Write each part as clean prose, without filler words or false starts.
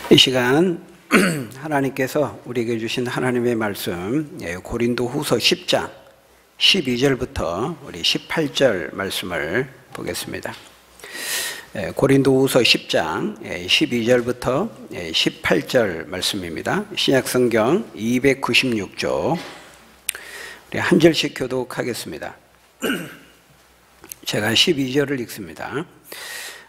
이 시간 하나님께서 우리에게 주신 하나님의 말씀, 고린도후서 10장 12절부터 우리 18절 말씀을 보겠습니다. 고린도후서 10장 12절부터 18절 말씀입니다. 신약성경 296조, 우리 한 절씩 교독하겠습니다. 제가 12절을 읽습니다.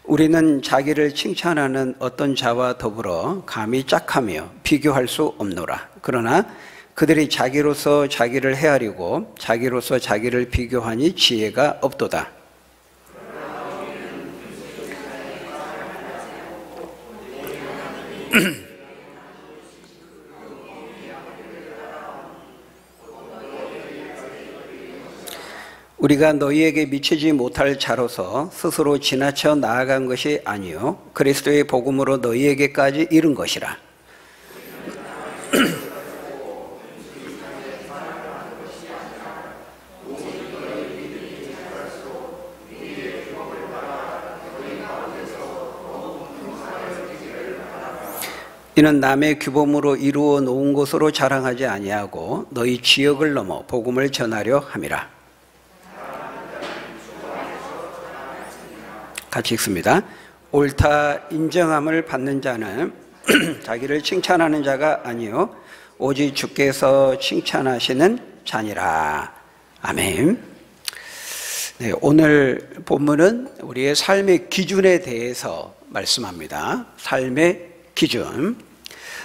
우리는 자기를 칭찬하는 어떤 자와 더불어 감히 짝하며 비교할 수 없노라. 그러나 그들이 자기로서 자기를 헤아리고 자기로서 자기를 비교하니 지혜가 없도다. 우리가 너희에게 미치지 못할 자로서 스스로 지나쳐 나아간 것이 아니요 그리스도의 복음으로 너희에게까지 이른 것이라. 이는 남의 규범으로 이루어 놓은 것으로 자랑하지 아니하고 너희 지역을 넘어 복음을 전하려 함이라. 같이 읽습니다. 옳다 인정함을 받는 자는 자기를 칭찬하는 자가 아니요 오직 주께서 칭찬하시는 자니라. 아멘. 네, 오늘 본문은 우리의 삶의 기준에 대해서 말씀합니다. 삶의 기준.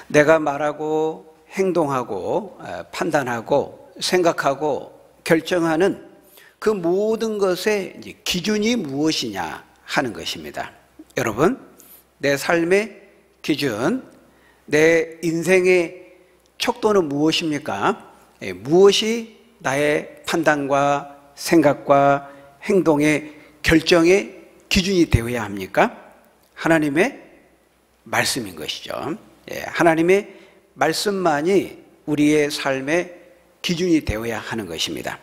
내가 말하고 행동하고 판단하고 생각하고 결정하는 그 모든 것의 기준이 무엇이냐 하는 것입니다. 여러분, 내 삶의 기준, 내 인생의 척도는 무엇입니까? 무엇이 나의 판단과 생각과 행동의 결정의 기준이 되어야 합니까? 하나님의 말씀인 것이죠. 하나님의 말씀만이 우리의 삶의 기준이 되어야 하는 것입니다.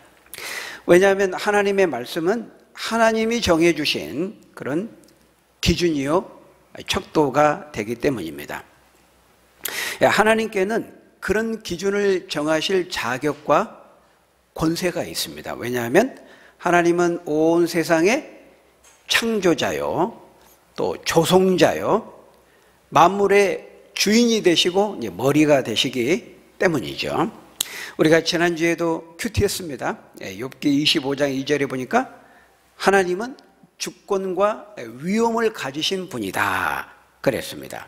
왜냐하면 하나님의 말씀은 하나님이 정해주신 그런 기준이요 척도가 되기 때문입니다. 하나님께는 그런 기준을 정하실 자격과 권세가 있습니다. 왜냐하면 하나님은 온 세상의 창조자요 또 조성자요 만물의 주인이 되시고 머리가 되시기 때문이죠. 우리가 지난주에도 큐티했습니다. 욥기 25장 2절에 보니까 하나님은 주권과 위엄을 가지신 분이다 그랬습니다.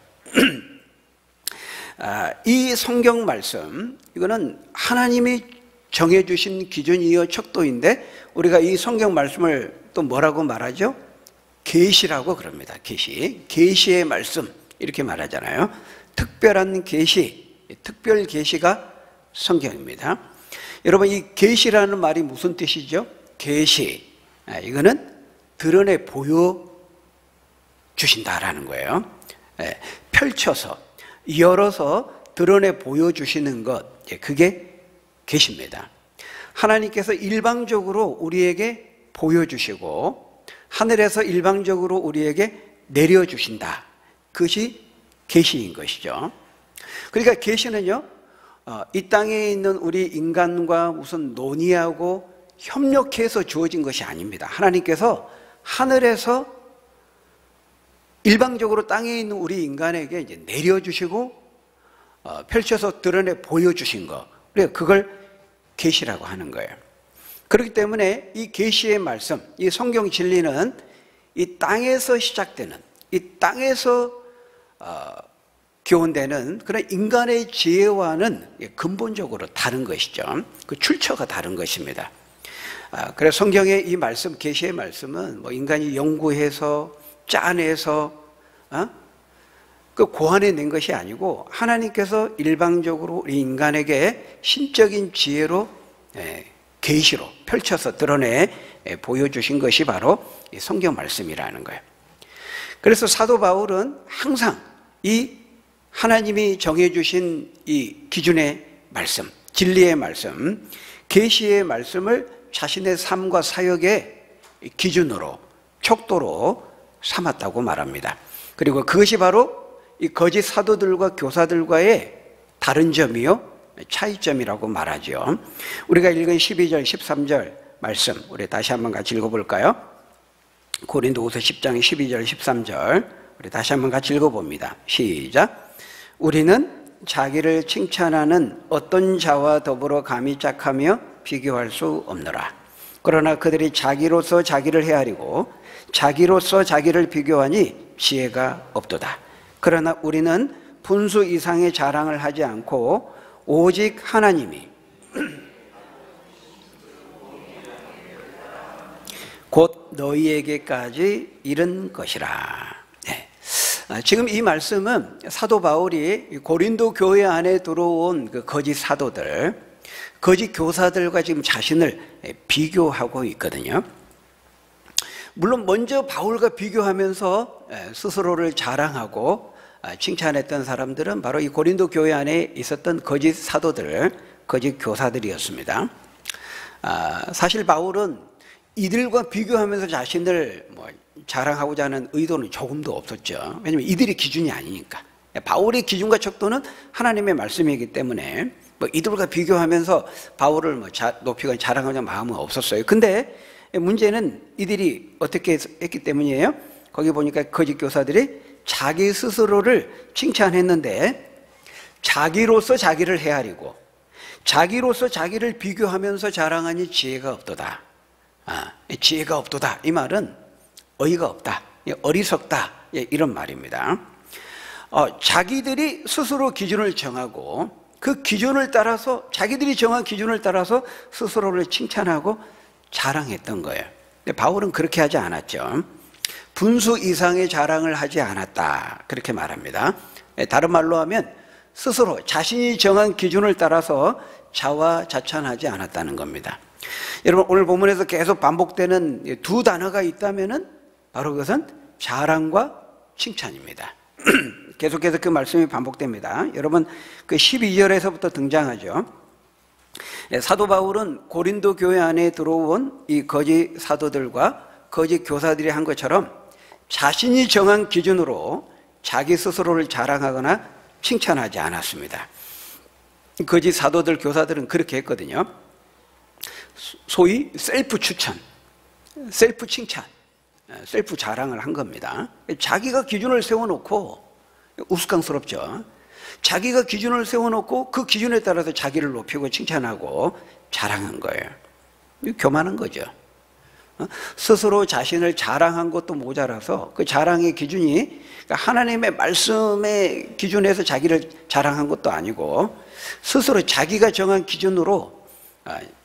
이 성경 말씀, 이거는 하나님이 정해주신 기준이요 척도인데 우리가 이 성경 말씀을 또 뭐라고 말하죠? 계시라고 그럽니다. 계시의 말씀 이렇게 말하잖아요. 특별한 계시, 특별 계시가 성경입니다. 여러분, 이 계시라는 말이 무슨 뜻이죠? 계시, 이거는 드러내 보여주신다라는 거예요. 펼쳐서, 열어서 드러내 보여주시는 것, 그게 계시입니다. 하나님께서 일방적으로 우리에게 보여주시고 하늘에서 일방적으로 우리에게 내려주신다. 그것이 계시인 것이죠. 그러니까 계시는요, 이 땅에 있는 우리 인간과 무슨 논의하고 협력해서 주어진 것이 아닙니다. 하나님께서 하늘에서 일방적으로 땅에 있는 우리 인간에게 이제 내려주시고 펼쳐서 드러내 보여주신 거, 그래서 그걸 계시라고 하는 거예요. 그렇기 때문에 이 계시의 말씀, 이 성경 진리는 이 땅에서 시작되는, 이 땅에서 교훈되는 그런 인간의 지혜와는 근본적으로 다른 것이죠. 그 출처가 다른 것입니다. 그래서 성경의 이 말씀, 계시의 말씀은 뭐 인간이 연구해서 짜내서 그 고안해낸 것이 아니고 하나님께서 일방적으로 우리 인간에게 신적인 지혜로 계시로 펼쳐서 드러내 보여주신 것이 바로 이 성경 말씀이라는 거예요. 그래서 사도 바울은 항상 이 하나님이 정해주신 이 기준의 말씀, 진리의 말씀, 계시의 말씀을 자신의 삶과 사역의 기준으로, 척도로 삼았다고 말합니다. 그리고 그것이 바로 이 거짓 사도들과 교사들과의 다른 점이요, 차이점이라고 말하죠. 우리가 읽은 12절, 13절 말씀 우리 다시 한번 같이 읽어볼까요? 고린도후서 10장 12절, 13절 우리 다시 한번 같이 읽어봅니다. 시작. 우리는 자기를 칭찬하는 어떤 자와 더불어 감히 짝하며 비교할 수 없노라. 그러나 그들이 자기로서 자기를 헤아리고 자기로서 자기를 비교하니 지혜가 없도다. 그러나 우리는 분수 이상의 자랑을 하지 않고 오직 하나님이 곧 너희에게까지 이른 것이라. 네. 지금 이 말씀은 사도 바울이 고린도 교회 안에 들어온 그 거짓 사도들, 거짓 교사들과 지금 자신을 비교하고 있거든요. 물론 먼저 바울과 비교하면서 스스로를 자랑하고 칭찬했던 사람들은 바로 이 고린도 교회 안에 있었던 거짓 사도들, 거짓 교사들이었습니다. 사실 바울은 이들과 비교하면서 자신을 자랑하고자 하는 의도는 조금도 없었죠. 왜냐하면 이들이 기준이 아니니까. 바울의 기준과 척도는 하나님의 말씀이기 때문에 이들과 비교하면서 바울을 높이거나 자랑하는 마음은 없었어요. 근데 문제는 이들이 어떻게 했기 때문이에요? 거기 보니까 거짓 교사들이 자기 스스로를 칭찬했는데 자기로서 자기를 헤아리고 자기로서 자기를 비교하면서 자랑하니 지혜가 없도다. 지혜가 없도다. 이 말은 어이가 없다, 어리석다, 이런 말입니다. 자기들이 스스로 기준을 정하고 그 기준을 따라서, 자기들이 정한 기준을 따라서 스스로를 칭찬하고 자랑했던 거예요. 근데 바울은 그렇게 하지 않았죠. 분수 이상의 자랑을 하지 않았다, 그렇게 말합니다. 다른 말로 하면 스스로 자신이 정한 기준을 따라서 자화자찬하지 않았다는 겁니다. 여러분, 오늘 본문에서 계속 반복되는 두 단어가 있다면은 바로 그것은 자랑과 칭찬입니다. 계속해서 그 말씀이 반복됩니다. 여러분, 그 12절에서부터 등장하죠. 사도 바울은 고린도 교회 안에 들어온 이 거짓 사도들과 거짓 교사들이 한 것처럼 자신이 정한 기준으로 자기 스스로를 자랑하거나 칭찬하지 않았습니다. 거짓 사도들, 교사들은 그렇게 했거든요. 소위 셀프 추천, 셀프 칭찬, 셀프 자랑을 한 겁니다. 자기가 기준을 세워놓고, 우스꽝스럽죠. 자기가 기준을 세워놓고 그 기준에 따라서 자기를 높이고 칭찬하고 자랑한 거예요. 교만한 거죠. 스스로 자신을 자랑한 것도 모자라서 그 자랑의 기준이 하나님의 말씀의 기준에서 자기를 자랑한 것도 아니고 스스로 자기가 정한 기준으로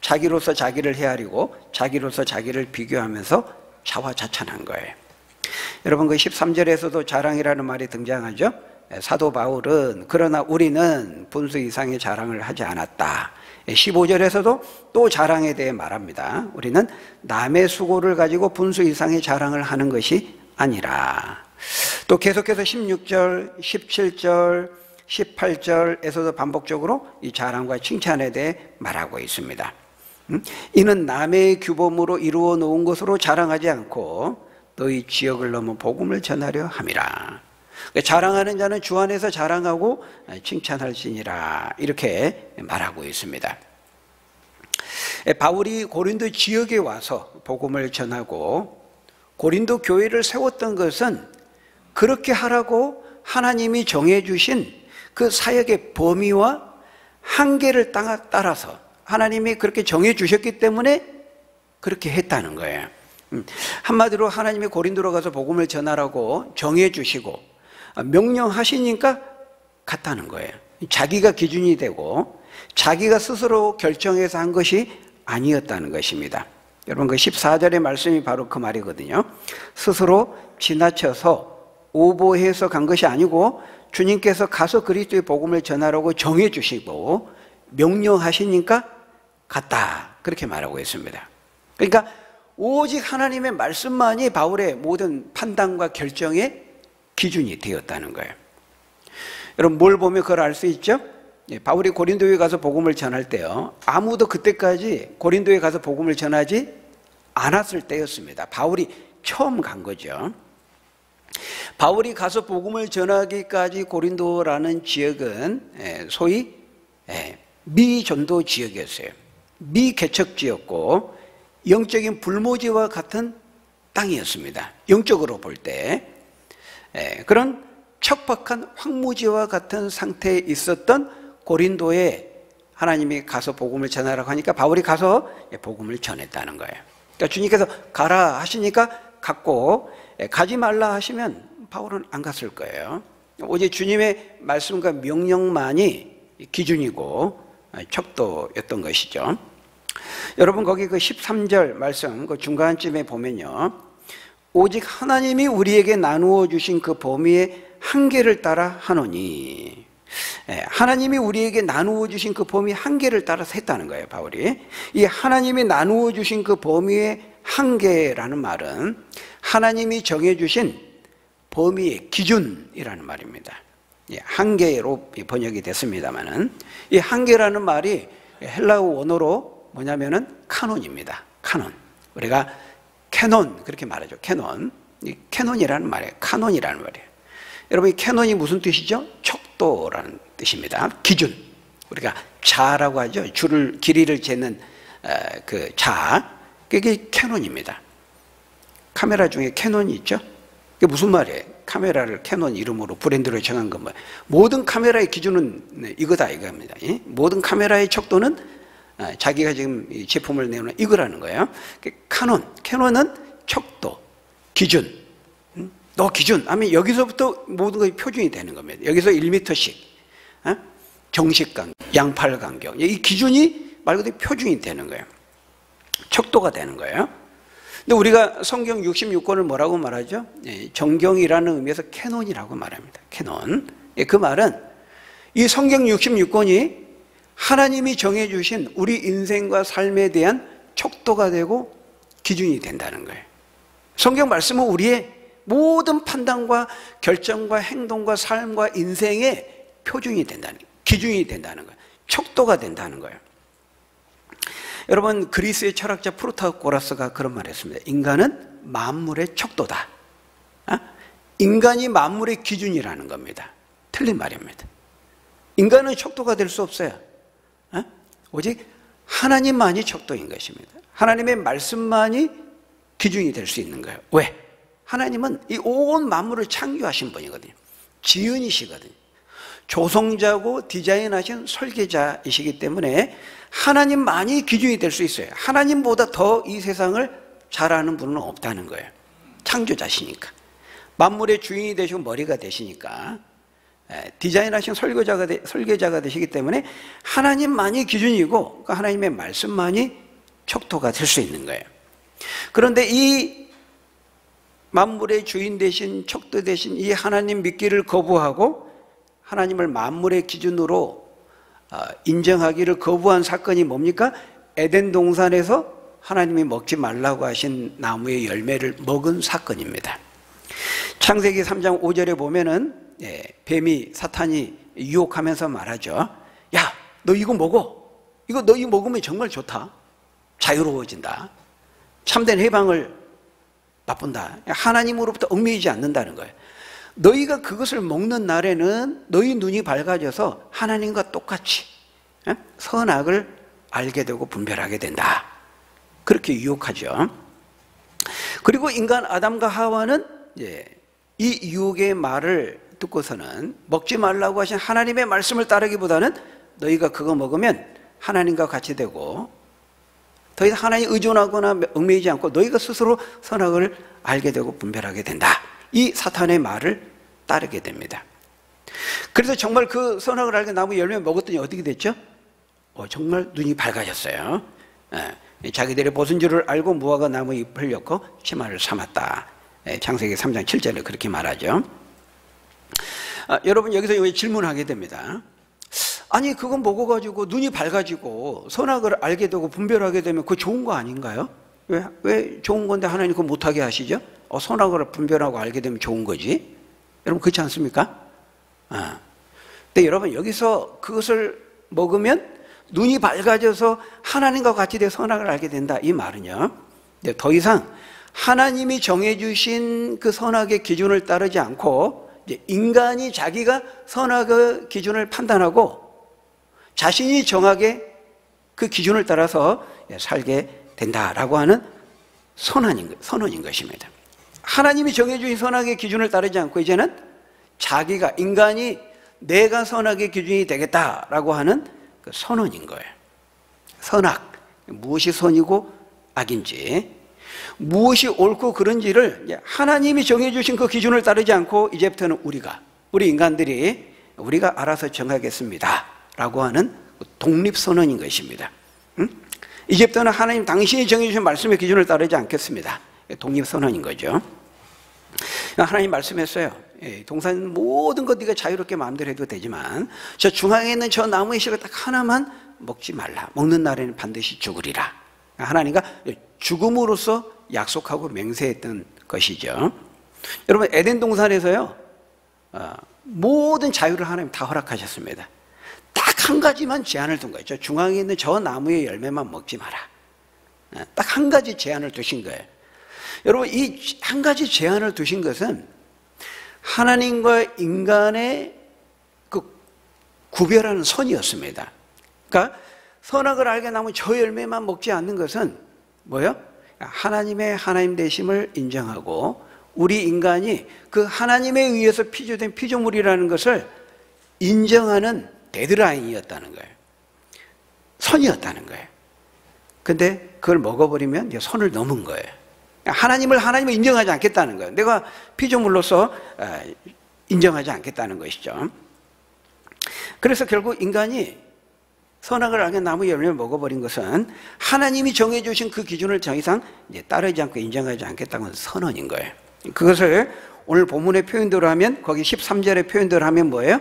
자기로서 자기를 헤아리고 자기로서 자기를 비교하면서 자화자찬한 거예요. 여러분, 그 13절에서도 자랑이라는 말이 등장하죠. 사도 바울은 그러나 우리는 분수 이상의 자랑을 하지 않았다. 15절에서도 또 자랑에 대해 말합니다. 우리는 남의 수고를 가지고 분수 이상의 자랑을 하는 것이 아니라. 또 계속해서 16절, 17절, 18절에서도 반복적으로 이 자랑과 칭찬에 대해 말하고 있습니다. 이는 남의 규범으로 이루어 놓은 것으로 자랑하지 않고 너희 지역을 넘어 복음을 전하려 함이라. 자랑하는 자는 주 안에서 자랑하고 칭찬할지니라, 이렇게 말하고 있습니다. 바울이 고린도 지역에 와서 복음을 전하고 고린도 교회를 세웠던 것은 그렇게 하라고 하나님이 정해주신 그 사역의 범위와 한계를 따라서 하나님이 그렇게 정해주셨기 때문에 그렇게 했다는 거예요. 한마디로 하나님이 고린도로 가서 복음을 전하라고 정해주시고 명령하시니까 갔다는 거예요. 자기가 기준이 되고 자기가 스스로 결정해서 한 것이 아니었다는 것입니다. 여러분, 그 14절의 말씀이 바로 그 말이거든요. 스스로 지나쳐서 오보해서 간 것이 아니고 주님께서 가서 그리스도의 복음을 전하라고 정해주시고 명령하시니까 갔다, 그렇게 말하고 있습니다. 그러니까 오직 하나님의 말씀만이 바울의 모든 판단과 결정의 기준이 되었다는 거예요. 여러분, 뭘 보면 그걸 알 수 있죠? 바울이 고린도에 가서 복음을 전할 때요, 아무도 그때까지 고린도에 가서 복음을 전하지 않았을 때였습니다. 바울이 처음 간 거죠. 바울이 가서 복음을 전하기까지 고린도라는 지역은 소위 미전도 지역이었어요. 미개척지였고 영적인 불모지와 같은 땅이었습니다. 영적으로 볼 때 그런 척박한 황무지와 같은 상태에 있었던 고린도에 하나님이 가서 복음을 전하라고 하니까 바울이 가서 복음을 전했다는 거예요. 그러니까 주님께서 가라 하시니까 갔고, 가지 말라 하시면 바울은 안 갔을 거예요. 오직 주님의 말씀과 명령만이 기준이고 척도였던 것이죠. 여러분 거기 그 13절 말씀 그 중간쯤에 보면요, 오직 하나님이 우리에게 나누어 주신 그 범위의 한계를 따라 하노니, 하나님이 우리에게 나누어 주신 그 범위 한계를 따라서 했다는 거예요. 바울이 이 하나님이 나누어 주신 그 범위의 한계라는 말은 하나님이 정해 주신 범위의 기준이라는 말입니다. 한계로 번역이 됐습니다만은 이 한계라는 말이 헬라어 원어로 뭐냐면은 카논입니다. 카논. 우리가 캐논 그렇게 말하죠. 캐논. 이 캐논이라는 말이에요. 카논이라는 말이에요. 여러분 이 캐논이 무슨 뜻이죠? 척도라는 뜻입니다. 기준. 우리가 자라고 하죠. 줄을 길이를 재는 그 자. 그게 캐논입니다. 카메라 중에 캐논이 있죠. 그게 무슨 말이에요? 카메라를 캐논 이름으로 브랜드로 정한 건 뭐예요? 모든 카메라의 기준은 이거다 이겁니다. 모든 카메라의 척도는 자기가 지금 이 제품을 내놓은 이거라는 거예요. 캐논은 척도, 기준. 너 기준 하면 여기서부터 모든 것이 표준이 되는 겁니다. 여기서 1m씩 정식 간격, 양팔 간격, 이 기준이 말 그대로 표준이 되는 거예요. 척도가 되는 거예요. 근데 우리가 성경 66권을 뭐라고 말하죠? 정경이라는 의미에서 캐논이라고 말합니다. 캐논. 그 말은 이 성경 66권이 하나님이 정해주신 우리 인생과 삶에 대한 척도가 되고 기준이 된다는 거예요. 성경 말씀은 우리의 모든 판단과 결정과 행동과 삶과 인생의 표준이 된다는 거예요. 기준이 된다는 거예요. 척도가 된다는 거예요. 여러분 그리스의 철학자 프로타고라스가 그런 말을 했습니다. 인간은 만물의 척도다. 인간이 만물의 기준이라는 겁니다. 틀린 말입니다. 인간은 척도가 될 수 없어요. 오직 하나님만이 척도인 것입니다. 하나님의 말씀만이 기준이 될 수 있는 거예요. 왜? 하나님은 이 온 만물을 창조하신 분이거든요. 지은이시거든요. 조성자고 디자인하신 설계자이시기 때문에 하나님만이 기준이 될 수 있어요. 하나님보다 더 이 세상을 잘 아는 분은 없다는 거예요. 창조자시니까. 만물의 주인이 되시고 머리가 되시니까 디자인하신 설계자가 되시기 때문에 하나님만이 기준이고 그 하나님의 말씀만이 척도가 될 수 있는 거예요. 그런데 이 만물의 주인 되신 척도 되신 이 하나님 믿기를 거부하고 하나님을 만물의 기준으로 인정하기를 거부한 사건이 뭡니까? 에덴 동산에서 하나님이 먹지 말라고 하신 나무의 열매를 먹은 사건입니다. 창세기 3장 5절에 보면은 뱀이 사탄이 유혹하면서 말하죠. 야, 너 이거 먹어. 너 이거 먹으면 정말 좋다. 자유로워진다. 참된 해방을 맛본다. 하나님으로부터 얽매이지 않는다는 거예요. 너희가 그것을 먹는 날에는 너희 눈이 밝아져서 하나님과 똑같이 선악을 알게 되고 분별하게 된다. 그렇게 유혹하죠. 그리고 인간 아담과 하와는 이 유혹의 말을 듣고서는 먹지 말라고 하신 하나님의 말씀을 따르기보다는 너희가 그거 먹으면 하나님과 같이 되고 더 이상 하나님 의존하거나 얽매이지 않고 너희가 스스로 선악을 알게 되고 분별하게 된다. 이 사탄의 말을 따르게 됩니다. 그래서 정말 그 선악을 알게 나무 열매 먹었더니 어떻게 됐죠? 정말 눈이 밝아졌어요. 자기들의 벗은 줄을 알고 무화과 나무 잎을 엮고 치마를 삼았다. 창세기 3장 7절에 그렇게 말하죠. 여러분 여기서 질문하게 됩니다. 아니 그건 먹어가지고 눈이 밝아지고 선악을 알게 되고 분별하게 되면 그거 좋은 거 아닌가요? 왜 좋은 건데 하나님 그거 못하게 하시죠? 선악을 분별하고 알게 되면 좋은 거지. 여러분 그렇지 않습니까? 근데 여러분 여기서 그것을 먹으면 눈이 밝아져서 하나님과 같이 돼 선악을 알게 된다. 이 말은요 더 이상 하나님이 정해주신 그 선악의 기준을 따르지 않고 이제 인간이 자기가 선악의 기준을 판단하고 자신이 정하게 그 기준을 따라서 살게 된다라고 하는 선언인 것입니다. 하나님이 정해주신 선악의 기준을 따르지 않고 이제는 자기가, 인간이 내가 선악의 기준이 되겠다라고 하는 그 선언인 거예요. 선악, 무엇이 선이고 악인지, 무엇이 옳고 그른지를 하나님이 정해주신 그 기준을 따르지 않고 이제부터는 우리 인간들이 우리가 알아서 정하겠습니다 라고 하는 독립선언인 것입니다. 이제부터는 하나님 당신이 정해주신 말씀의 기준을 따르지 않겠습니다. 독립선언인 거죠. 하나님 말씀했어요. 동산 모든 것 네가 자유롭게 마음대로 해도 되지만 저 중앙에 있는 저 나무의 실을 딱 하나만 먹지 말라. 먹는 날에는 반드시 죽으리라. 하나님과 죽음으로써 약속하고 맹세했던 것이죠. 여러분, 에덴 동산에서요, 모든 자유를 하나님 다 허락하셨습니다. 딱 한 가지만 제한을 둔 거예요. 저 중앙에 있는 저 나무의 열매만 먹지 마라. 딱 한 가지 제한을 두신 거예요. 여러분, 이 한 가지 제한을 두신 것은 하나님과 인간의 그 구별하는 선이었습니다. 그러니까 선악을 알게 나면 저 열매만 먹지 않는 것은 뭐예요? 하나님의 하나님 되심을 인정하고 우리 인간이 그 하나님에 의해서 피조된 피조물이라는 것을 인정하는 데드라인이었다는 거예요. 선이었다는 거예요. 근데 그걸 먹어버리면 이제 선을 넘은 거예요. 하나님을 인정하지 않겠다는 거예요. 내가 피조물로서 인정하지 않겠다는 것이죠. 그래서 결국 인간이 선악을 알게 나무 열매를 먹어버린 것은 하나님이 정해주신 그 기준을 더 이상 이제 따르지 않고 인정하지 않겠다는 선언인 거예요. 그것을 오늘 본문의 표현대로 하면, 거기 13절의 표현대로 하면 뭐예요?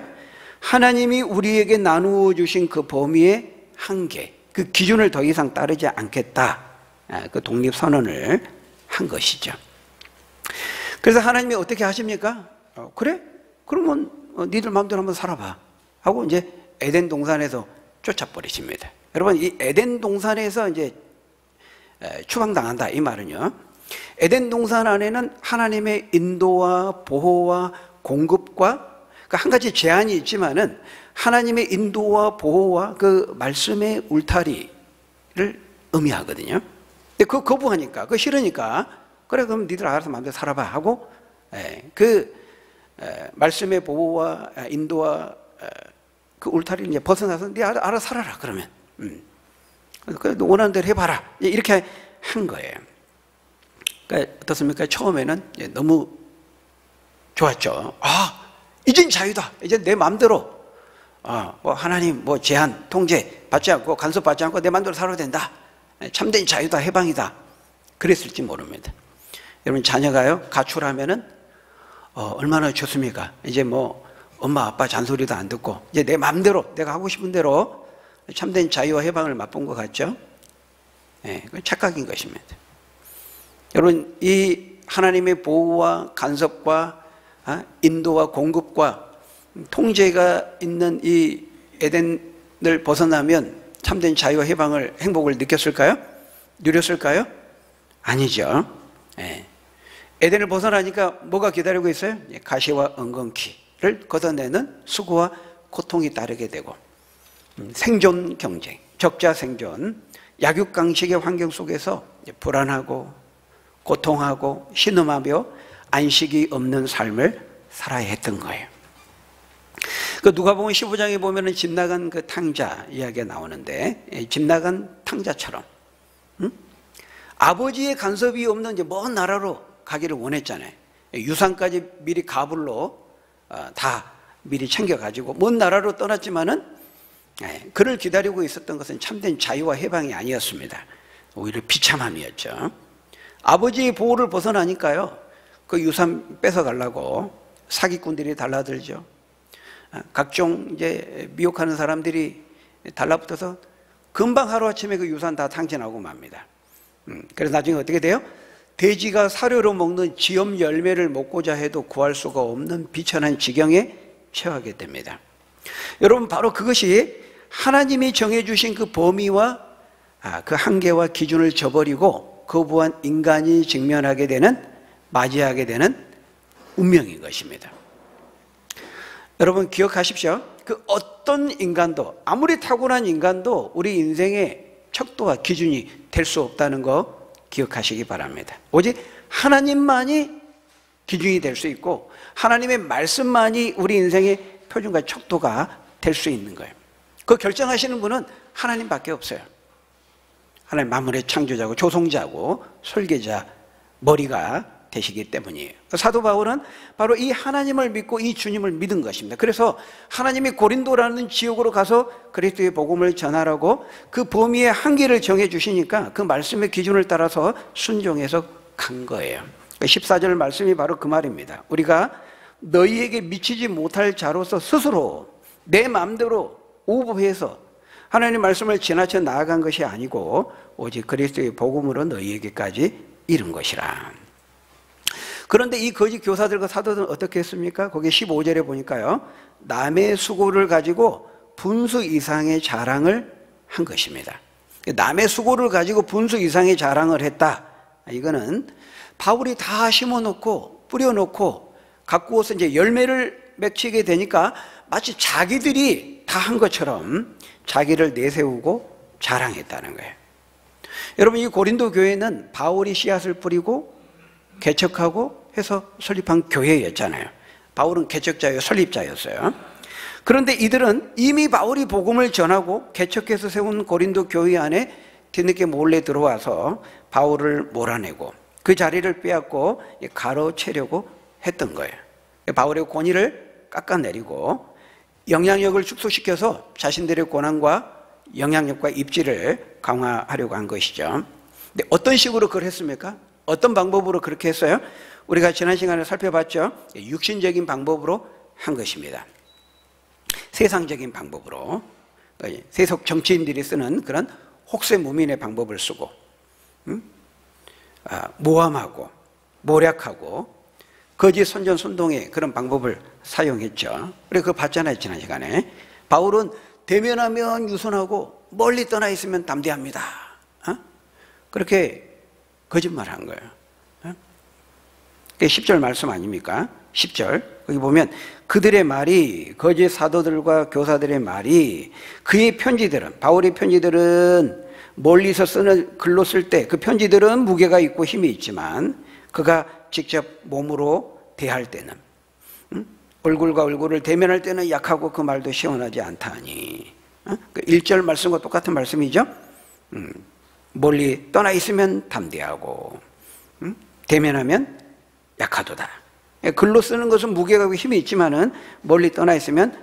하나님이 우리에게 나누어 주신 그 범위의 한계, 그 기준을 더 이상 따르지 않겠다, 그 독립선언을 한 것이죠. 그래서 하나님이 어떻게 하십니까? 그래? 그러면 니들 마음대로 한번 살아봐 하고 이제 에덴 동산에서 쫓아버리십니다. 여러분, 이 에덴 동산에서 이제 추방당한다 이 말은요, 에덴 동산 안에는 하나님의 인도와 보호와 공급과 그러니까 한 가지 제한이 있지만은 하나님의 인도와 보호와 그 말씀의 울타리를 의미하거든요. 근데 그거 거부하니까, 그거 싫으니까, 그래 그럼 니들 알아서 마음대로 살아봐 하고 그 말씀의 보호와 인도와 그 울타리를 이제 벗어나서 네 알아서 살아라 그러면 너 원하는 대로 해봐라 이렇게 한 거예요. 그러니까 어떻습니까? 처음에는 너무 좋았죠. 이젠 자유다. 이제 내 마음대로 뭐 하나님 뭐 제한, 통제 받지 않고 간섭 받지 않고 내 마음대로 살아야 된다. 참된 자유다, 해방이다. 그랬을지 모릅니다. 여러분, 자녀가요 가출하면은 얼마나 좋습니까? 이제 뭐 엄마 아빠 잔소리도 안 듣고 이제 내 마음대로 내가 하고 싶은 대로 참된 자유와 해방을 맛본 것 같죠? 그건 착각인 것입니다. 여러분, 이 하나님의 보호와 간섭과 인도와 공급과 통제가 있는 이 에덴을 벗어나면 참된 자유와 해방을, 행복을 느꼈을까요? 누렸을까요? 아니죠. 에덴을 벗어나니까 뭐가 기다리고 있어요? 가시와 엉겅퀴를 걷어내는 수고와 고통이 따르게 되고 생존 경쟁, 적자 생존, 약육강식의 환경 속에서 불안하고 고통하고 신음하며 안식이 없는 삶을 살아야 했던 거예요. 그 누가복음 15장에 보면은 집 나간 그 탕자 이야기가 나오는데, 집 나간 탕자처럼 아버지의 간섭이 없는 이제 먼 나라로 가기를 원했잖아요. 유산까지 미리 가불로 다 미리 챙겨가지고 먼 나라로 떠났지만은 그를 기다리고 있었던 것은 참된 자유와 해방이 아니었습니다. 오히려 비참함이었죠. 아버지의 보호를 벗어나니까요, 그 유산 뺏어가려고 사기꾼들이 달라들죠. 각종 이제 미혹하는 사람들이 달라붙어서 금방 하루아침에 그 유산 다 탕진하고 맙니다. 그래서 나중에 어떻게 돼요? 돼지가 사료로 먹는 지엄 열매를 먹고자 해도 구할 수가 없는 비천한 지경에 처하게 됩니다. 여러분, 바로 그것이 하나님이 정해주신 그 범위와 그 한계와 기준을 저버리고 거부한 인간이 직면하게 되는, 맞이하게 되는 운명인 것입니다. 여러분 기억하십시오. 그 어떤 인간도, 아무리 탁월한 인간도 우리 인생의 척도와 기준이 될 수 없다는 거 기억하시기 바랍니다. 오직 하나님만이 기준이 될 수 있고 하나님의 말씀만이 우리 인생의 표준과 척도가 될 수 있는 거예요. 그 결정하시는 분은 하나님밖에 없어요. 하나님 만물의 창조자고 조성자고 설계자, 머리가 되시기 때문이에요. 사도 바울은 바로 이 하나님을 믿고 이 주님을 믿은 것입니다. 그래서 하나님이 고린도라는 지역으로 가서 그리스도의 복음을 전하라고 그 범위의 한계를 정해 주시니까 그 말씀의 기준을 따라서 순종해서 간 거예요. 14절 말씀이 바로 그 말입니다. 우리가 너희에게 미치지 못할 자로서 스스로 내 마음대로 오버해서 하나님 말씀을 지나쳐 나아간 것이 아니고 오직 그리스도의 복음으로 너희에게까지 이른 것이라. 그런데 이 거짓 교사들과 사도들은 어떻게 했습니까? 거기 15절에 보니까요, 남의 수고를 가지고 분수 이상의 자랑을 한 것입니다. 남의 수고를 가지고 분수 이상의 자랑을 했다. 이거는 바울이 다 심어놓고 뿌려놓고 갖고 와서 이제 열매를 맺히게 되니까 마치 자기들이 다 한 것처럼 자기를 내세우고 자랑했다는 거예요. 여러분, 이 고린도 교회는 바울이 씨앗을 뿌리고 개척하고 해서 설립한 교회였잖아요. 바울은 개척자요, 설립자였어요. 그런데 이들은 이미 바울이 복음을 전하고 개척해서 세운 고린도 교회 안에 뒤늦게 몰래 들어와서 바울을 몰아내고 그 자리를 빼앗고 가로채려고 했던 거예요. 바울의 권위를 깎아내리고 영향력을 축소시켜서 자신들의 권한과 영향력과 입지를 강화하려고 한 것이죠. 근데 어떤 식으로 그걸 했습니까? 어떤 방법으로 그렇게 했어요? 우리가 지난 시간에 살펴봤죠. 육신적인 방법으로 한 것입니다. 세상적인 방법으로, 세속 정치인들이 쓰는 그런 혹세무민의 방법을 쓰고 모함하고 모략하고 거짓 선전선동의 그런 방법을 사용했죠. 우리 그거 봤잖아요, 지난 시간에. 바울은 대면하면 유순하고 멀리 떠나 있으면 담대합니다. 그렇게 거짓말한 거예요. 10절 말씀 아닙니까? 10절 거기 보면 그들의 말이, 거짓 사도들과 교사들의 말이, 그의 편지들은, 바울의 편지들은 멀리서 쓰는 글로 쓸 때 그 편지들은 무게가 있고 힘이 있지만 그가 직접 몸으로 대할 때는, 얼굴과 얼굴을 대면할 때는 약하고 그 말도 시원하지 않다니. 그 1절 말씀과 똑같은 말씀이죠. 멀리 떠나 있으면 담대하고 대면하면 약하도다. 글로 쓰는 것은 무게가 있고 힘이 있지만은 멀리 떠나 있으면,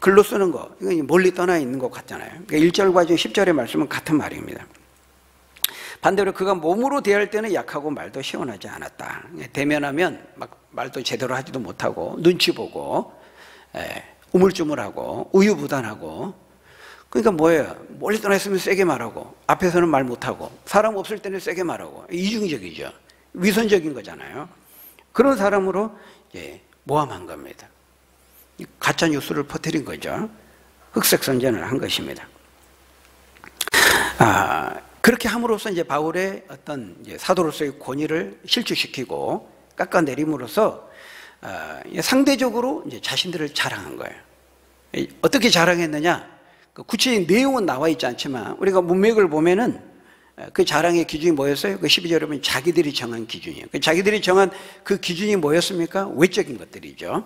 글로 쓰는 거, 이건 멀리 떠나 있는 것 같잖아요. 그러니까 1절과 10절의 말씀은 같은 말입니다. 반대로 그가 몸으로 대할 때는 약하고 말도 시원하지 않았다. 대면하면 막 말도 제대로 하지도 못하고 눈치 보고 우물쭈물하고 우유부단하고, 그러니까 뭐예요? 멀리 떠나 있으면 세게 말하고 앞에서는 말 못하고 사람 없을 때는 세게 말하고 이중적이죠. 위선적인 거잖아요. 그런 사람으로 모함한 겁니다. 가짜 뉴스를 퍼뜨린 거죠. 흑색 선전을 한 것입니다. 그렇게 함으로써 이제 바울의 어떤 사도로서의 권위를 실추시키고 깎아내림으로써 상대적으로 이제 자신들을 자랑한 거예요. 어떻게 자랑했느냐? 구체적인 내용은 나와 있지 않지만 우리가 문맥을 보면은 그 자랑의 기준이 뭐였어요? 그 12절에 보면 자기들이 정한 기준이에요. 자기들이 정한 그 기준이 뭐였습니까? 외적인 것들이죠.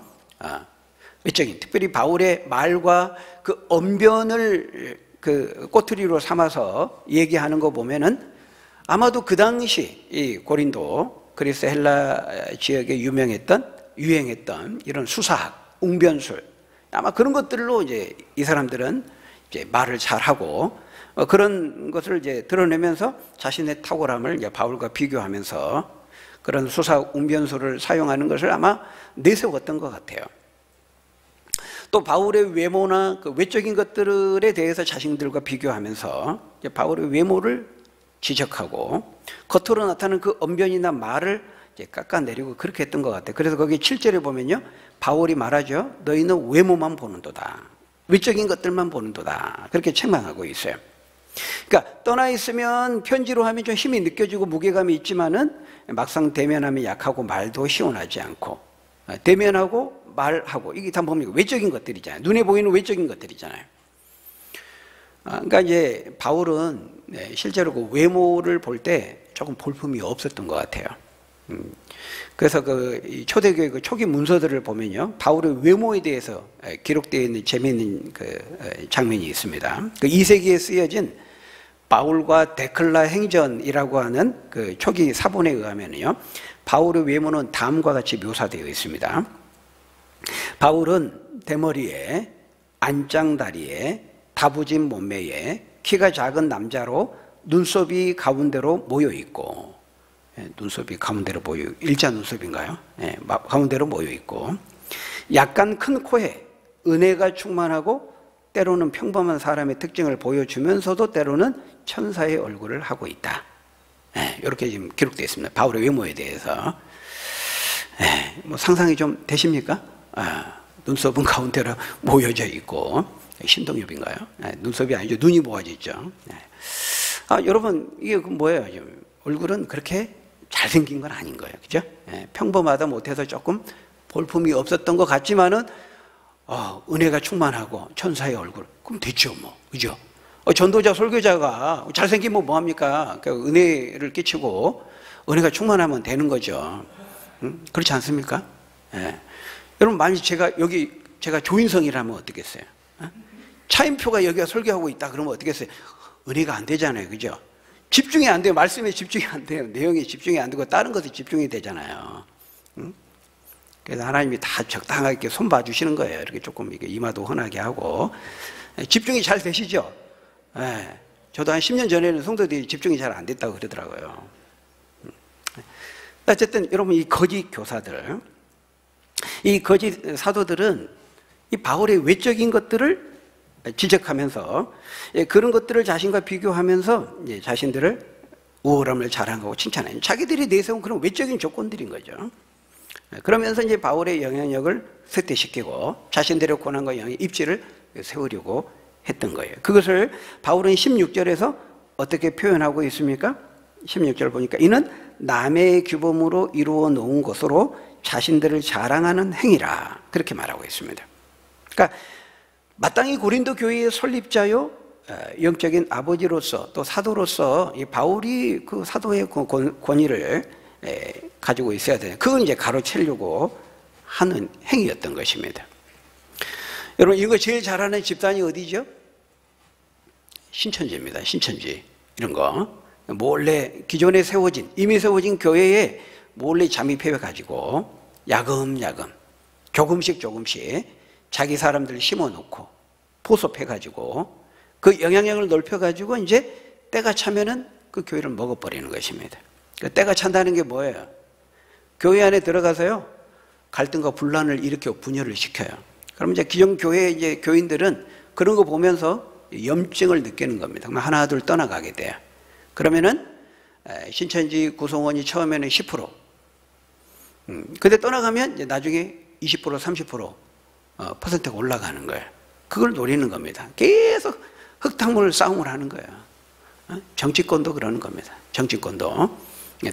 외적인, 특별히 바울의 말과 그 언변을 그 꼬투리로 삼아서 얘기하는 거 보면은 아마도 그 당시 이 고린도, 그리스 헬라 지역에 유행했던 이런 수사학, 웅변술, 아마 그런 것들로 이제 이 사람들은 이제 말을 잘하고 그런 것을 이제 드러내면서 자신의 탁월함을 이제 바울과 비교하면서 그런 수사학, 웅변술을 사용하는 것을 아마 내세웠던 것 같아요. 또 바울의 외모나 그 외적인 것들에 대해서 자신들과 비교하면서 바울의 외모를 지적하고 겉으로 나타나는 그 언변이나 말을 이제 깎아내리고 그렇게 했던 것 같아요. 그래서 거기 7절에 보면요, 바울이 말하죠. 너희는 외모만 보는도다. 외적인 것들만 보는도다. 그렇게 책망하고 있어요. 그러니까 떠나 있으면 편지로 하면 좀 힘이 느껴지고 무게감이 있지만은 막상 대면하면 약하고 말도 시원하지 않고, 대면하고 말하고 이게 다 뭡니까? 외적인 것들이잖아요. 눈에 보이는 외적인 것들이잖아요. 그러니까 이제 바울은 실제로 그 외모를 볼 때 조금 볼품이 없었던 것 같아요. 그래서 그 초대교회 그 초기 문서들을 보면요, 바울의 외모에 대해서 기록되어 있는 재미있는 그 장면이 있습니다. 그 2세기에 쓰여진 바울과 데클라 행전이라고 하는 그 초기 사본에 의하면요, 바울의 외모는 다음과 같이 묘사되어 있습니다. 바울은 대머리에, 안짱다리에, 다부진 몸매에, 키가 작은 남자로 눈썹이 가운데로 모여 있고, 눈썹이 가운데로 모여, 일자 눈썹인가요? 가운데로 모여 있고, 약간 큰 코에 은혜가 충만하고 때로는 평범한 사람의 특징을 보여주면서도 때로는 천사의 얼굴을 하고 있다. 이렇게 지금 기록되어 있습니다. 바울의 외모에 대해서. 뭐 상상이 좀 되십니까? 눈썹은 가운데로 모여져 있고, 신동엽인가요? 눈썹이 아니죠. 눈이 모아져 있죠. 여러분, 이게 뭐예요? 얼굴은 그렇게 잘생긴 건 아닌 거예요. 그죠? 평범하다 못해서 조금 볼품이 없었던 것 같지만은, 은혜가 충만하고 천사의 얼굴. 그럼 됐죠, 뭐. 그죠? 전도자, 설교자가 잘생기면 뭐합니까? 은혜를 끼치고 은혜가 충만하면 되는 거죠. 그렇지 않습니까? 여러분, 만약 제가 조인성이라면 어떻겠어요? 차인표가 여기가 설교하고 있다 그러면 어떻겠어요? 은혜가 안 되잖아요. 그죠? 집중이 안 돼요. 말씀에 집중이 안 돼요. 내용에 집중이 안 되고 다른 것에 집중이 되잖아요. 그래서 하나님이 다 적당하게 이렇게 손봐 주시는 거예요. 이렇게 조금 이렇게 이마도 흔하게 하고. 집중이 잘 되시죠? 저도 한 10년 전에는 성도들이 집중이 잘 안 됐다고 그러더라고요. 어쨌든 여러분, 이 거짓 교사들, 이 거짓 사도들은 이 바울의 외적인 것들을 지적하면서 그런 것들을 자신과 비교하면서 자신들을 우월함을 자랑하고 칭찬해요. 자기들이 내세운 그런 외적인 조건들인 거죠. 그러면서 이제 바울의 영향력을 쇠퇴시키고 자신들의 고난과 영향의 입지를 세우려고 했던 거예요. 그것을 바울은 16절에서 어떻게 표현하고 있습니까? 16절 보니까 이는 남의 규범으로 이루어 놓은 것으로 자신들을 자랑하는 행위라, 그렇게 말하고 있습니다. 그러니까 마땅히 고린도 교회의 설립자요, 영적인 아버지로서 또 사도로서 이 바울이 그 사도의 권위를 가지고 있어야 되는, 그건 이제 가로채려고 하는 행위였던 것입니다. 여러분, 이거 제일 잘하는 집단이 어디죠? 신천지입니다. 신천지. 이런 거 몰래 기존에 이미 세워진 교회에 몰래 잠입해 가지고 야금야금 조금씩 자기 사람들을 심어놓고 포섭해 가지고 그 영향력을 넓혀 가지고 이제 때가 차면은 그 교회를 먹어버리는 것입니다. 그 때가 찬다는 게 뭐예요? 교회 안에 들어가서요, 갈등과 분란을 일으켜 분열을 시켜요. 그럼 이제 기존 교회 이제 교인들은 그런 거 보면서 염증을 느끼는 겁니다. 그럼 하나 둘 떠나가게 돼요. 그러면은 신천지 구성원이 처음에는 10%, 근데 떠나가면 이제 나중에 20%, 30% 퍼센트가 올라가는 거예요. 그걸 노리는 겁니다. 계속 흙탕물 싸움을 하는 거예요. 정치권도 그러는 겁니다. 정치권도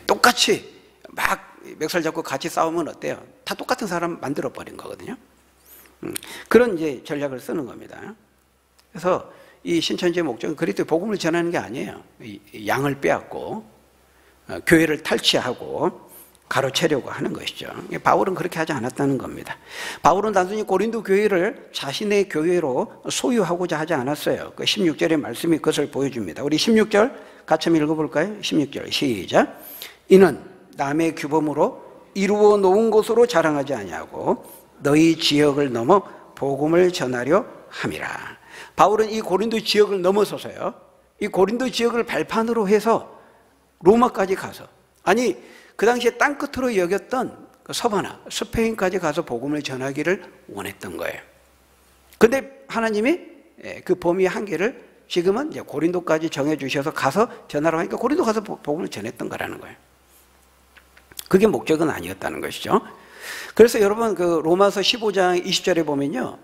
똑같이 막 멱살 잡고 같이 싸우면 어때요? 다 똑같은 사람 만들어 버린 거거든요. 그런 이제 전략을 쓰는 겁니다. 그래서 이 신천지의 목적은 그리스도의 복음을 전하는 게 아니에요. 양을 빼앗고 교회를 탈취하고 가로채려고 하는 것이죠. 바울은 그렇게 하지 않았다는 겁니다. 바울은 단순히 고린도 교회를 자신의 교회로 소유하고자 하지 않았어요. 그 16절의 말씀이 그것을 보여줍니다. 우리 16절 같이 한번 읽어볼까요? 16절 시작. 이는 남의 규범으로 이루어 놓은 것으로 자랑하지 아니하고 너희 지역을 넘어 복음을 전하려 함이라. 바울은 이 고린도 지역을 넘어서서요, 이 고린도 지역을 발판으로 해서 로마까지 가서, 아니 그 당시에 땅끝으로 여겼던 서바나, 스페인까지 가서 복음을 전하기를 원했던 거예요. 근데 하나님이 그 범위 한계를 지금은 이제 고린도까지 정해주셔서 가서 전하라고 하니까 고린도 가서 복음을 전했던 거라는 거예요. 그게 목적은 아니었다는 것이죠. 그래서 여러분, 그 로마서 15장 20절에 보면요,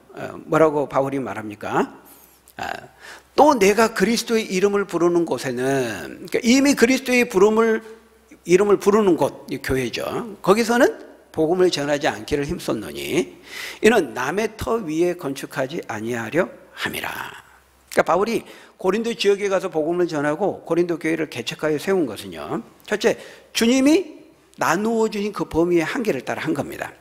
뭐라고 바울이 말합니까? 또 내가 그리스도의 이름을 부르는 곳에는, 그러니까 이미 그리스도의 이름을 부르는 곳, 이 교회죠. 거기서는 복음을 전하지 않기를 힘썼노니 이는 남의 터 위에 건축하지 아니하려 함이라. 그러니까 바울이 고린도 지역에 가서 복음을 전하고 고린도 교회를 개척하여 세운 것은요, 첫째, 주님이 나누어 주신 그 범위의 한계를 따라 한 겁니다.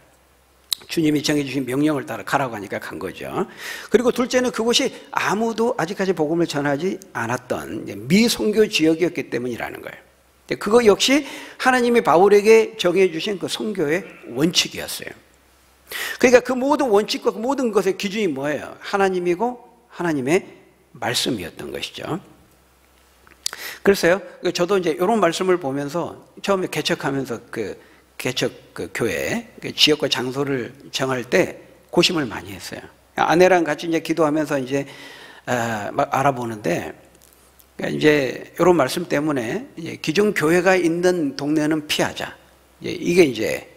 주님이 정해주신 명령을 따라 가라고 하니까 간 거죠. 그리고 둘째는 그곳이 아무도 아직까지 복음을 전하지 않았던 미선교 지역이었기 때문이라는 거예요. 그거 역시 하나님이 바울에게 정해주신 그 선교의 원칙이었어요. 그러니까 그 모든 원칙과 그 모든 것의 기준이 뭐예요? 하나님이고 하나님의 말씀이었던 것이죠. 그래서요, 저도 이제 이런 말씀을 보면서 처음에 개척하면서 개척 교회 지역과 장소를 정할 때 고심을 많이 했어요. 아내랑 같이 이제 기도하면서 이제 막 알아보는데, 이제 이런 말씀 때문에 이제 기존 교회가 있는 동네는 피하자. 이게 이제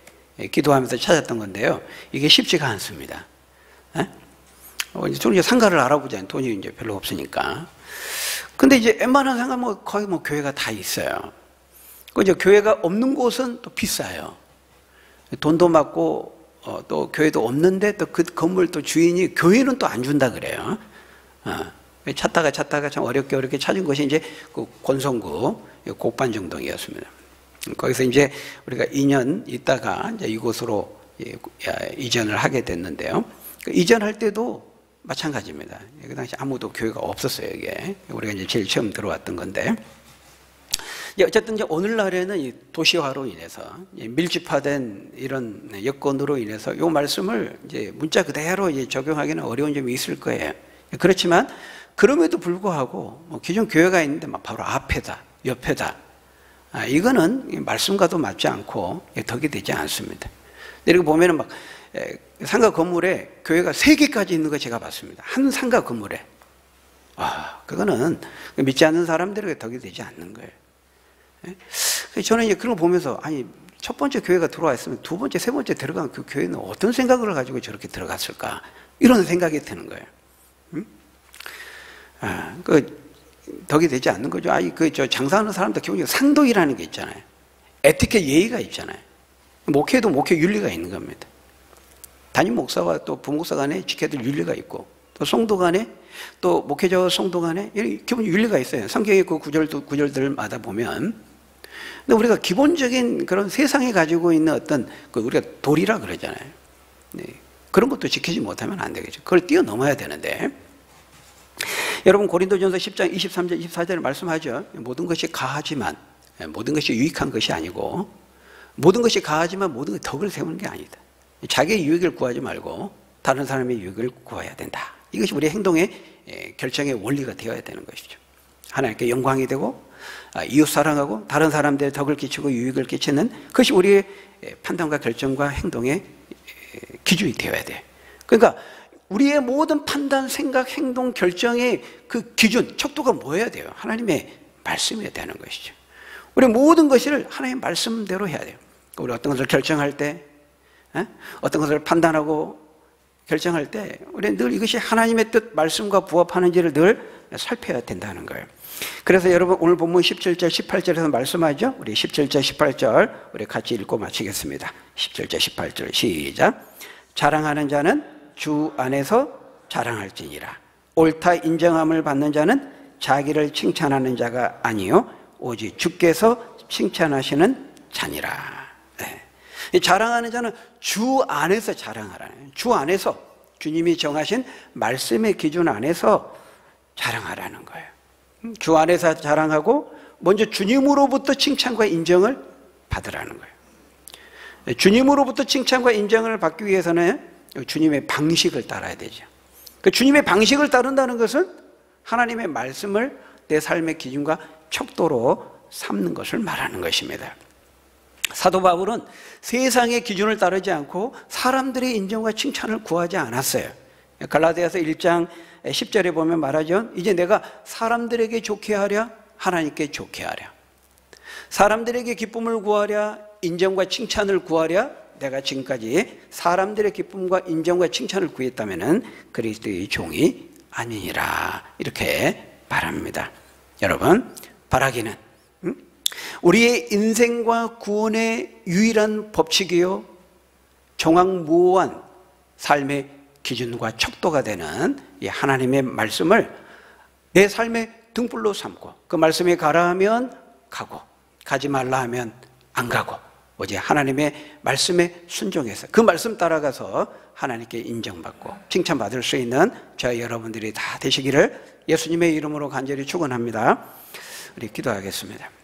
기도하면서 찾았던 건데요. 이게 쉽지가 않습니다. 저는 이제 상가를 알아보자니 돈이 이제 별로 없으니까. 근데 이제 웬만한 상가 거의 교회가 다 있어요. 그 이제 교회가 없는 곳은 또 비싸요. 돈도 많고 또 교회도 없는데 또 그 건물 또 주인이 교회는 또 안 준다 그래요. 찾다가 참 어렵게 찾은 것이 이제 그 권성구 곡반정동이었습니다. 거기서 이제 우리가 2년 있다가 이제 이곳으로 이전을 하게 됐는데요. 이전할 때도 마찬가지입니다. 그 당시 아무도 교회가 없었어요, 이게. 우리가 이제 제일 처음 들어왔던 건데. 어쨌든 이제 오늘날에는 이 도시화로 인해서 밀집화된 이런 여건으로 인해서 이 말씀을 이제 문자 그대로 이제 적용하기는 어려운 점이 있을 거예요. 그렇지만 그럼에도 불구하고 기존 교회가 있는데 막 바로 앞에다, 옆에다, 이거는 말씀과도 맞지 않고 덕이 되지 않습니다. 이렇게 보면은 막 상가 건물에 교회가 3개까지 있는 거 제가 봤습니다. 한 상가 건물에. 그거는 믿지 않는 사람들에게 덕이 되지 않는 거예요. 저는 이제 그런 거 보면서, 아니, 첫 번째 교회가 들어와 있으면 두 번째, 세 번째 들어간 그 교회는 어떤 생각을 가지고 저렇게 들어갔을까? 이런 생각이 드는 거예요. 덕이 되지 않는 거죠. 장사하는 사람들 기본적으로 상도이라는 게 있잖아요. 에티켓 예의가 있잖아요. 목회도 목회 윤리가 있는 겁니다. 담임 목사와 또 부목사 간에 지켜야 될 윤리가 있고, 또 성도 간에, 또 목회자와 성도 간에 기본 윤리가 있어요. 성경의 그 구절들마다 보면. 근데 우리가 기본적인 그런 세상에 가지고 있는 어떤 우리가 도리라 그러잖아요. 그런 것도 지키지 못하면 안 되겠죠. 그걸 뛰어넘어야 되는데, 여러분 고린도전서 10장 23절 24절에 말씀하죠. 모든 것이 가하지만 모든 것이 유익한 것이 아니고, 모든 것이 가하지만 모든 것이 덕을 세우는 게 아니다. 자기의 유익을 구하지 말고 다른 사람의 유익을 구해야 된다. 이것이 우리의 행동의 결정의 원리가 되어야 되는 것이죠. 하나님께 영광이 되고 이웃 사랑하고 다른 사람들의 덕을 끼치고 유익을 끼치는 그것이 우리의 판단과 결정과 행동의 기준이 되어야 돼요. 그러니까 우리의 모든 판단, 생각, 행동, 결정의 그 기준, 척도가 뭐여야 돼요? 하나님의 말씀이어야 되는 것이죠. 우리 모든 것을 하나님의 말씀대로 해야 돼요. 우리 어떤 것을 결정할 때, 어떤 것을 판단하고 결정할 때 우리는 늘 이것이 하나님의 뜻, 말씀과 부합하는지를 늘 살펴야 된다는 거예요. 그래서 여러분 오늘 본문 17절, 18절에서 말씀하죠. 우리 17절, 18절 우리 같이 읽고 마치겠습니다. 17절, 18절 시작. 자랑하는 자는 주 안에서 자랑할지니라. 옳다 인정함을 받는 자는 자기를 칭찬하는 자가 아니요 오직 주께서 칭찬하시는 자니라. 자랑하는 자는 주 안에서 자랑하라는, 주 안에서 주님이 정하신 말씀의 기준 안에서 자랑하라는 거예요. 주 안에서 자랑하고 먼저 주님으로부터 칭찬과 인정을 받으라는 거예요. 주님으로부터 칭찬과 인정을 받기 위해서는 주님의 방식을 따라야 되죠. 그 주님의 방식을 따른다는 것은 하나님의 말씀을 내 삶의 기준과 척도로 삼는 것을 말하는 것입니다. 사도 바울은 세상의 기준을 따르지 않고 사람들의 인정과 칭찬을 구하지 않았어요. 갈라디아서 1장 10절에 보면 말하죠. 이제 내가 사람들에게 좋게 하랴 하나님께 좋게 하랴. 사람들에게 기쁨을 구하랴 인정과 칭찬을 구하랴. 내가 지금까지 사람들의 기쁨과 인정과 칭찬을 구했다면 그리스도의 종이 아니니라 이렇게 말합니다. 여러분, 바라기는 우리의 인생과 구원의 유일한 법칙이요 정확무오한 삶의 기준과 척도가 되는 이 하나님의 말씀을 내 삶의 등불로 삼고 그 말씀에 가라 하면 가고 가지 말라 하면 안 가고 오직 하나님의 말씀에 순종해서 그 말씀 따라가서 하나님께 인정받고 칭찬받을 수 있는 저희 여러분들이 다 되시기를 예수님의 이름으로 간절히 축원합니다. 우리 기도하겠습니다.